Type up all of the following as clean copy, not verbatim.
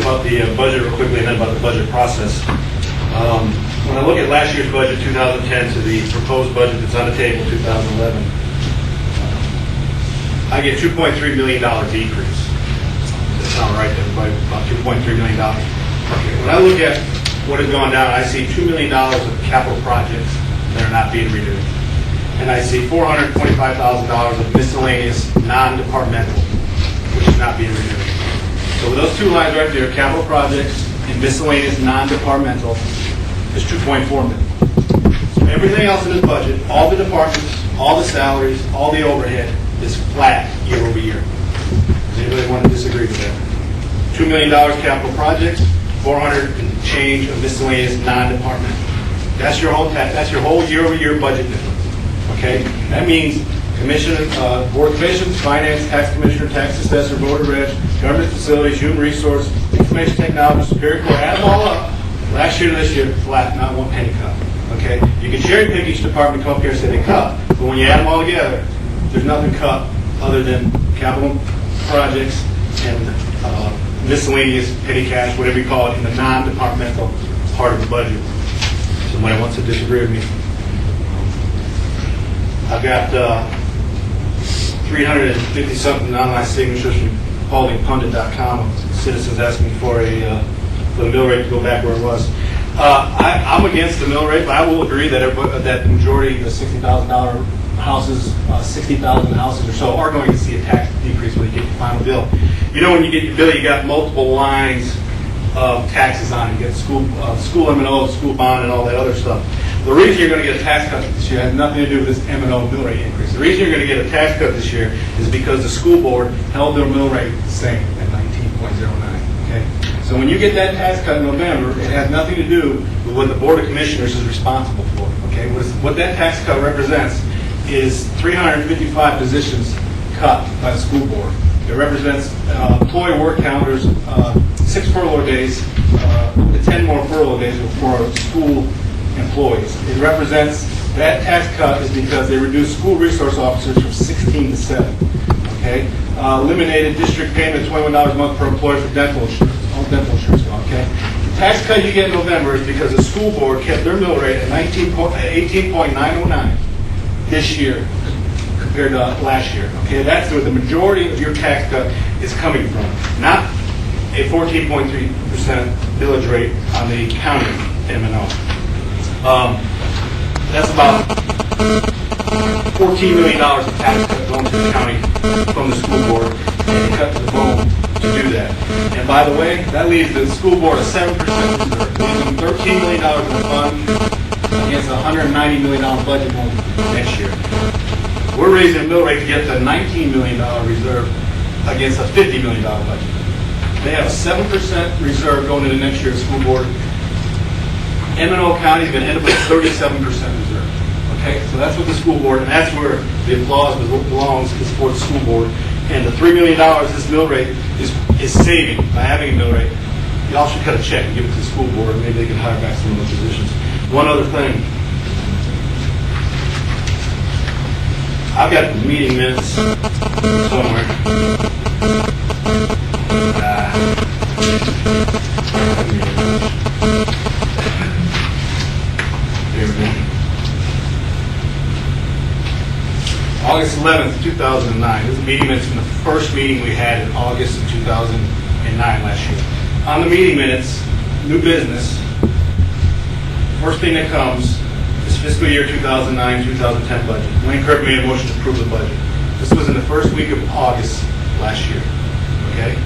about the budget real quickly and then about the budget process. When I look at last year's budget, 2010, to the proposed budget that's on the table, 2011, I get $2.3 million decrease. That sounds right to everybody, about $2.3 million. Okay. When I look at what has gone down, I see $2 million of capital projects that are not being renewed. And I see $425,000 of miscellaneous non-departmental, which is not being renewed. So with those two lines right there, capital projects and miscellaneous non-departmental, is $2.4 million. So everything else in this budget, all the departments, all the salaries, all the overhead, is flat year over year. Does anybody want to disagree with that? $2 million capital projects, 400 and change of miscellaneous non-departmental. That's your whole year over year budget difference. Okay? That means Board of Commissions, Finance, Tax Commissioner, Tax Assessor, Board of Reg, Government Facilities, Human Resource, Information Technology, Superior Court, add them all up. Last year to this year, flat, not one penny cut. Okay? You can cherry pick each department, come up here and say they cut, but when you add them all together, there's nothing cut other than capital projects and miscellaneous petty cash, whatever you call it, in the non-departmental part of the budget. Somebody wants to disagree with me. I've got 350-something online signatures from PauldingPundit.com. Citizens asking for the mill rate to go back where it was. I'm against the mill rate, but I will agree that the majority of the $60,000 houses, 60,000 houses or so, are going to see a tax decrease when you get your final bill. You know, when you get your bill, you got multiple lines of taxes on it. You get school M&O, school bond, and all that other stuff. The reason you're going to get a tax cut this year has nothing to do with this M&O mill rate increase. The reason you're going to get a tax cut this year is because the school board held their mill rate the same at 19.09. Okay? So when you get that tax cut in November, it has nothing to do with what the Board of Commissioners is responsible for. Okay? What that tax cut represents is 355 positions cut by the school board. It represents employee work calendars, 6 furlough days, 10 more furlough days for school employees. It represents, that tax cut is because they reduced school resource officers from 16 to 7. Okay? Eliminated district payment of $21 a month per employee for dental insurance. All dental insurance gone. Okay? The tax cut you get in November is because the school board kept their mill rate at 18.909 this year compared to last year. Okay? That's where the majority of your tax cut is coming from. Not a 14.3% millage rate on the county M&O. That's about $14 million of tax cut going to the county from the school board, and cut to the bone to do that. And by the way, that leaves the school board a 7% reserve, leaves them $13 million in the fund against a $190 million budget home next year. We're raising the mill rate to get the $19 million reserve against a $50 million budget. They have a 7% reserve going into next year's school board. M&O County is going to end up with 37% reserve. Okay, so that's what the school board, and that's where the applause belongs, is for the school board. And the $3 million this mill rate is saving by having a mill rate. Y'all should cut a check and give it to the school board, and maybe they can hire back some of those positions. One other thing. I've got the meeting minutes somewhere. August 11th, 2009. This is a meeting minutes from the first meeting we had in August of 2009 last year. On the meeting minutes, new business, first thing that comes is fiscal year 2009-2010 budget. Wayne Kirk made a motion to approve the budget. This was in the first week of August last year. Okay?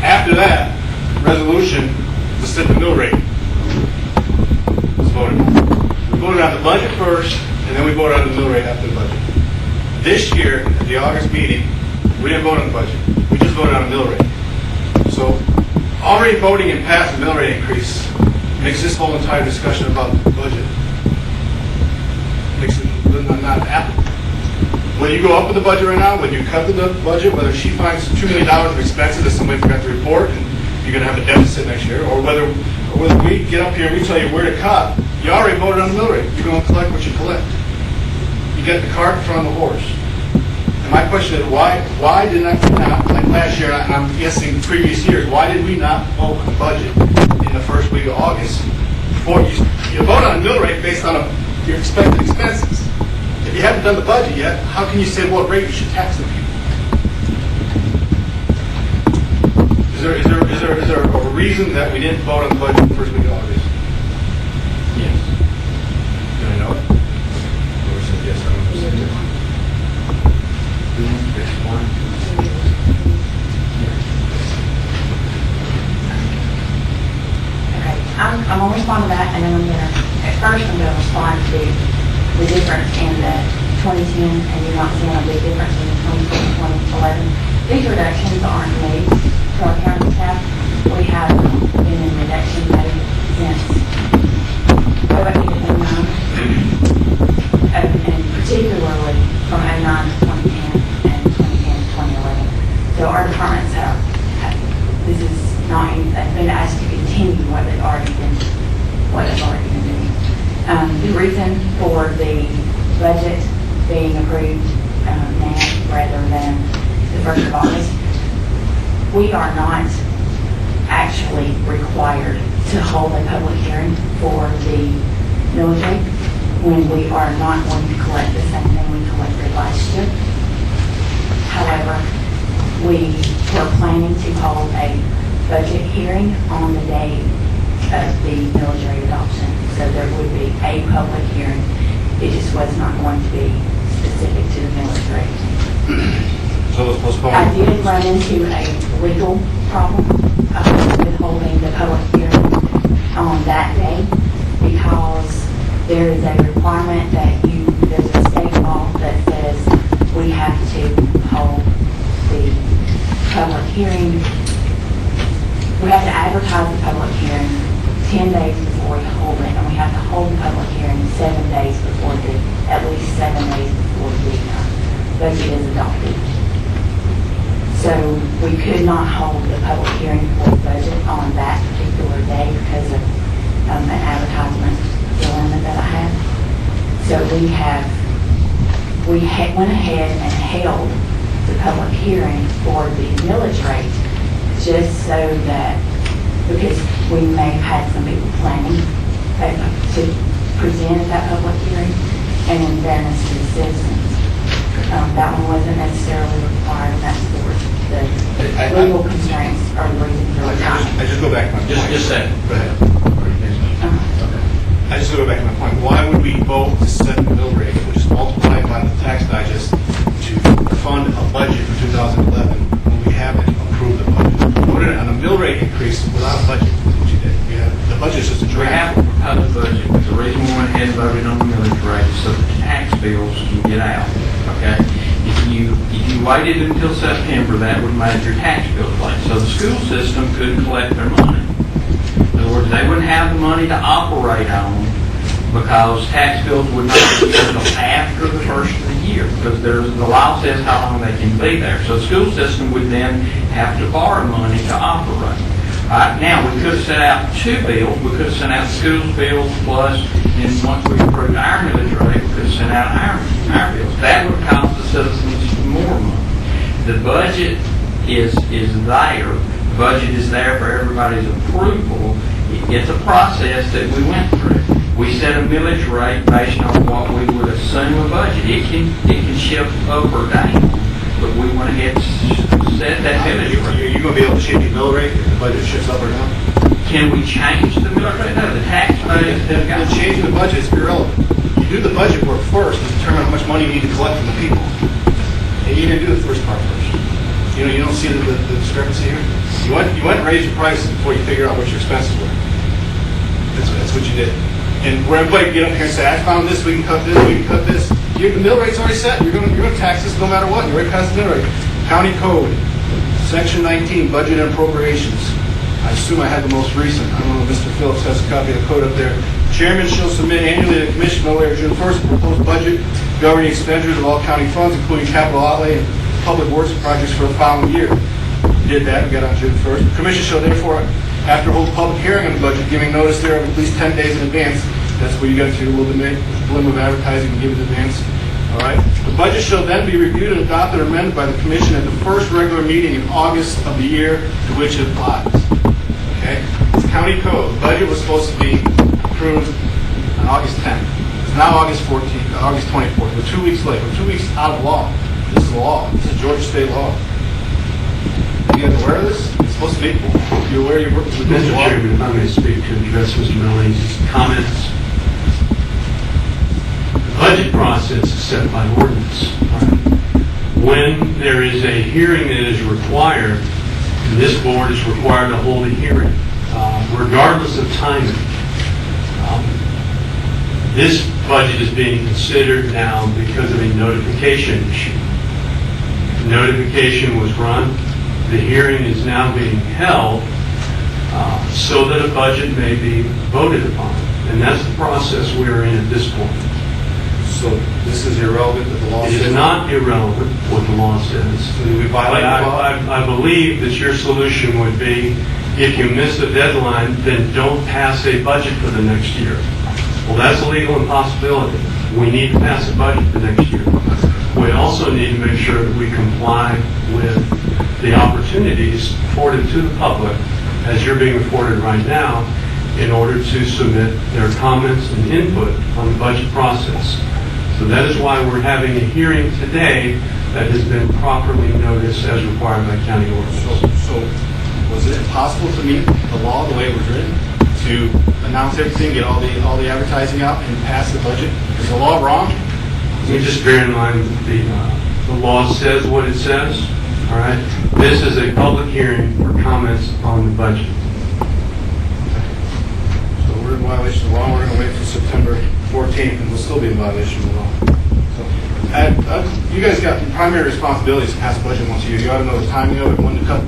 After that, resolution to set the mill rate was voted on. We voted on the budget first, and then we voted on the mill rate after the budget. This year, at the August meeting, we didn't vote on the budget. We just voted on the mill rate. So, already voting and passing the mill rate increase makes this whole entire discussion about the budget makes it not applicable. Whether you go up with the budget right now, whether you cut the budget, whether she finds $2 million of expenses that somebody forgot to report and you're going to have a deficit next year, or whether we get up here and we tell you where to cut, you already voted on the mill rate. You're going to collect what you collect. You get the cart in front of the horse. And my question is, why did not, like last year, and I'm guessing previous years, why did we not vote on the budget in the first week of August? Or you vote on a mill rate based on your expected expenses. If you haven't done the budget yet, how can you say what rate you should tax the people? Is there a reason that we didn't vote on the budget in the first week of August? Yes. Do I know it? Or is it yes, I don't understand it. Okay, I'm going to respond to that, and then at first I'm going to respond to the difference in the 2010, and you're not seeing a big difference in the 2010, 2011. These reductions aren't new to our county staff. We have been in reduction mode since 2009, and particularly from 09 to 2010 and 2010 to 2011. So our departments have this is not been asked to continue what they've already been doing. The reason for the budget being approved now rather than the 1st of August, we are not actually required to hold a public hearing for the millage rate when we are not going to collect the same thing we collected last year. However, we were planning to hold a budget hearing on the day of the millage rate adoption, so there would be a public hearing. It just was not going to be specific to the millage rate. So let's postpone. I did run into a legal problem with holding the public hearing on that day because there is a requirement that there's a state law that says we have to hold the public hearing. We have to advertise the public hearing 10 days before we hold it, and we have to hold the public hearing 7 days before at least 7 days before the budget is adopted. So we could not hold the public hearing for the budget on that particular day because of an advertisement dilemma that I had. So we went ahead and held the public hearing for the millage rate just so that, because we may have had some people planning to present at that public hearing, and in fairness to the citizens, that one wasn't necessarily required, and that's the legal constraints are the reason for the time. I just go back to my point. Just a second. Go ahead. I just go back to my point. Why would we vote to set the mill rate, which is multiplied by the tax digest, to fund a budget for 2011 when we haven't approved the budget? Voted on a mill rate increase without a budget. That's what you did. The budget is just a We draft. have a proposed budget, but the reason we went ahead and voted on the millage rate is so the tax bills can get out, okay? If you waited until September, that would make your tax bills late. So the school system couldn't collect their money. In other words, they wouldn't have the money to operate on because tax bills would not be due until after the first of the year because the law says how long they can be there. So the school system would then have to borrow money to operate. Right now, we could have sent out two bills. We could have sent out school's bills plus, and once we approved our millage rate, we could have sent out our bills. That would cost the citizens more money. The budget is there. The budget is there for everybody's approval. It's a process that we went through. We set a millage rate based on what we would assume a budget. It can shift up or down, but we went ahead and set that millage rate. Are you going to be able to change the mill rate if the budget shifts up or down? Can we change the millage rate? No, the taxpayers have got. The change in the budget is irrelevant. You do the budget work first to determine how much money you need to collect from the people. And you didn't do the first part first. You don't see the discrepancy here? You went and raised your prices before you figure out what your expenses were. That's what you did. And where everybody get up here and say, I found this, we can cut this, we can cut this. The mill rate's already set. You're going to tax this no matter what. You're right past the mill rate. County Code, Section 19, Budget and Appropriations. I assume I have the most recent. I don't know if Mr. Phillips has a copy of the code up there. Chairman shall submit annually to the Commission no later than June 1st a proposed budget governing expenditures of all county funds, including capital outlay and public works projects for the following year. We did that. We got on June 1st. The Commission shall therefore, after hold a public hearing on the budget, giving notice thereof at least 10 days in advance. That's where you got to do a little bit of advertising and give it in advance. All right? The budget shall then be reviewed and adopted or amended by the commission at the first regular meeting in August of the year to which it applies. Okay? It's county code. The budget was supposed to be approved on August 10th. It's now August 14th, August 24th. We're 2 weeks late. We're 2 weeks out of law. This is law. This is Georgia state law. You guys aware of this? It's supposed to be. You're aware you're working with this Mr. law? Chairman, if I may speak to address Mr. Milanese's comments. The budget process is set by ordinance. When there is a hearing that is required, this board is required to hold a hearing, regardless of timing. This budget is being considered now because of a notification issue. The notification was run. The hearing is now being held so that a budget may be voted upon. And that's the process we're in at this point. So this is irrelevant that the law It says? is not irrelevant what the law says. So do we violate the law? I believe that your solution would be, if you miss the deadline, then don't pass a budget for the next year. Well, that's a legal impossibility. We need to pass a budget for next year. We also need to make sure that we comply with the opportunities afforded to the public, as you're being afforded right now, in order to submit their comments and input on the budget process. So that is why we're having a hearing today that has been properly noticed as required by county ordinance. So was it impossible to meet the law the way it was written, to announce everything, get all the advertising out, and pass the budget? Is the law wrong? You just bear in mind that the law says what it says, all right? This is a public hearing for comments on the budget. So we're in violation of the law. We're going to wait till September 14th, and we'll still be in violation of the law. So, you guys got the primary responsibilities to pass the budget once a year. You ought to know the timing of it, when to cut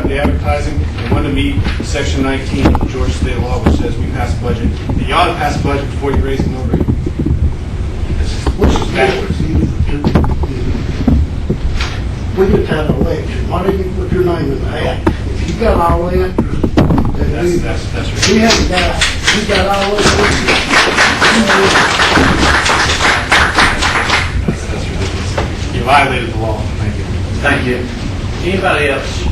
the advertising, and when to meet Section 19 of the Georgia state law, which says we pass the budget. And you ought to pass the budget before you raise the mill rate. Which is backwards. We just had an election. Why didn't you put your name in the hat? If you got all that, then That's right. we haven't got, you got all that. That's ridiculous. You violated the law. Thank you. Thank you. Anybody else?